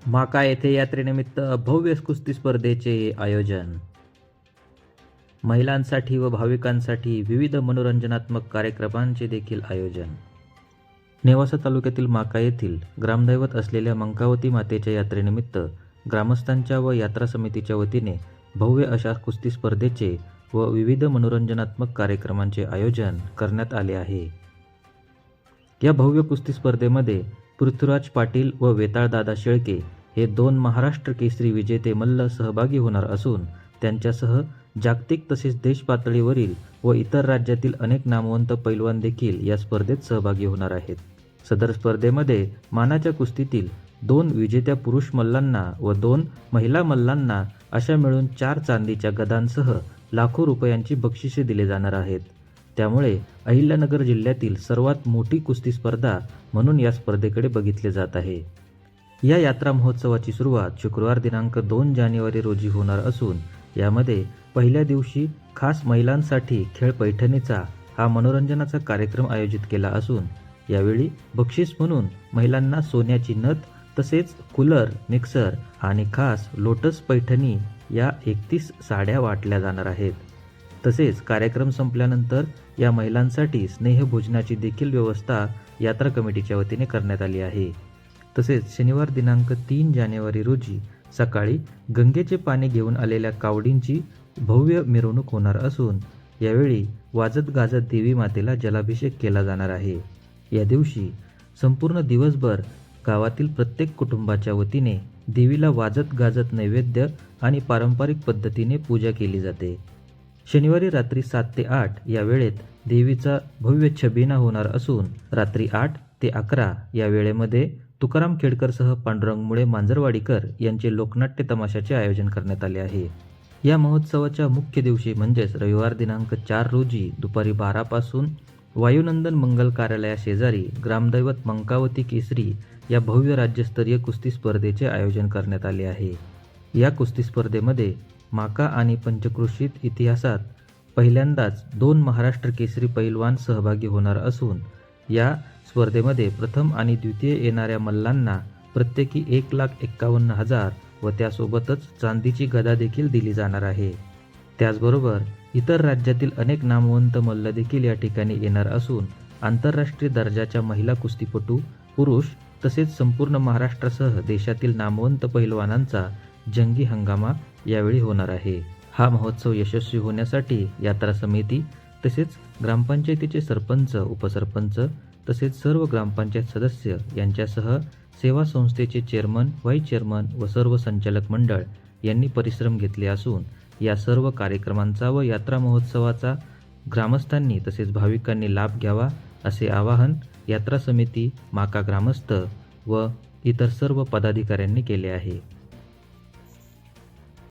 माका येथे यात्रेनिमित्त भव्य कुस्ती स्पर्धेचे आयोजन. महिलांसाठी व भाविकांसाठी विविध मनोरंजनात्मक कार्यक्रमांचे देखील आयोजन. नेवासा तालुक्यातील माका येथील ग्रामदैवत असलेल्या मंकावती मातेच्या यात्रेनिमित्त ग्रामस्थांच्या व यात्रा समितीच्या वतीने भव्य अशा कुस्ती स्पर्धेचे व विविध मनोरंजनात्मक कार्यक्रमांचे आयोजन करण्यात आले आहे. या भव्य कुस्ती स्पर्धेमध्ये पृथ्वीराज पाटील व वेताळदादा शेळके हे 2 महाराष्ट्र केसरी विजेते मल्ल सहभागी होणार असून त्यांच्यासह जागतिक तसेच देश पातळीवरील व इतर राज्यातील अनेक नामवंत पैलवान देखील या स्पर्धेत सहभागी होणार आहेत. सदर स्पर्धेमध्ये मानाच्या कुस्तीतील 2 विजेत्या पुरुष मल्लांना व 2 महिला मल्लांना अशा मिळून 4 चांदीच्या गदांसह लाखो रुपयांची बक्षिसे दिले जाणार आहेत. त्यामुळे अहिल्यानगर जिल्ह्यातील सर्वात मोठी कुस्ती स्पर्धा म्हणून या स्पर्धेकडे बघितले जात आहे. या यात्रा महोत्सवाची सुरुवात शुक्रवार दिनांक 2 जानेवारी रोजी होणार असून यामध्ये पहिल्या दिवशी खास महिलांसाठी खेळ पैठणीचा हा मनोरंजनाचा कार्यक्रम आयोजित केला असून यावेळी बक्षीस म्हणून महिलांना सोन्याची नथ तसेच कूलर, मिक्सर आणि खास लोटस पैठणी या 31 साड्या वाटल्या जाणार आहेत. तसेच कार्यक्रम संपल्यानंतर या महिलांसाठी स्नेहभोजनाची देखील व्यवस्था यात्रा कमिटीच्या वतीने करण्यात आली आहे. तसेच शनिवार दिनांक 3 जानेवारी रोजी सकाळी गंगेचे पाणी घेऊन आलेल्या कावडींची भव्य मिरवणूक होणार असून यावेळी वाजत गाजत देवी मातेला जलाभिषेक केला जाणार आहे. या दिवशी संपूर्ण दिवसभर गावातील प्रत्येक कुटुंबाच्या वतीने देवीला वाजत गाजत नैवेद्य आणि पारंपरिक पद्धतीने पूजा केली जाते. शनिवारी रात्री 7 ते 8 या वेळेत देवीचा भव्य छबिना होणार असून रात्री 8 ते 11 या वेळेमध्ये तुकाराम खेडकरसह पांडुरंग मुळे मांजरवाडीकर यांचे लोकनाट्य तमाशाचे आयोजन करण्यात आले आहे. या महोत्सवाच्या मुख्य दिवशी म्हणजेच रविवार दिनांक 4 रोजी दुपारी 12 पासून वायुनंदन मंगल कार्यालयाशेजारी ग्रामदैवत मंकावती केसरी या भव्य राज्यस्तरीय कुस्ती स्पर्धेचे आयोजन करण्यात आले आहे. या कुस्ती स्पर्धेमध्ये माका आणि पंचक्रोशीत इतिहासात पहिल्यांदाच 2 महाराष्ट्र केसरी पैलवान सहभागी होणार असून या स्पर्धेमध्ये प्रथम आणि द्वितीय येणाऱ्या मल्लांना प्रत्येकी 1,51,000 व त्यासोबतच चांदीची गदा देखील दिली जाणार आहे. त्याचबरोबर इतर राज्यातील अनेक नामवंत मल्ल देखील या ठिकाणी येणार असून आंतरराष्ट्रीय दर्जाच्या महिला कुस्तीपटू, पुरुष तसेच संपूर्ण महाराष्ट्रासह देशातील नामवंत पैलवानांचा जंगी हंगामा यावेळी होणार आहे. हा महोत्सव यशस्वी होण्यासाठी यात्रा समिती तसेच ग्रामपंचायतीचे सरपंच, उपसरपंच तसेच सर्व ग्रामपंचायत सदस्य यांच्यासह सेवा संस्थेचे चेअरमन, व्हाईस चेअरमन व सर्व संचालक मंडळ यांनी परिश्रम घेतले असून या सर्व कार्यक्रमांचा व यात्रा महोत्सवाचा ग्रामस्थांनी तसेच भाविकांनी लाभ घ्यावा असे आवाहन यात्रा समिती, माका ग्रामस्थ व इतर सर्व पदाधिकाऱ्यांनी केले आहे.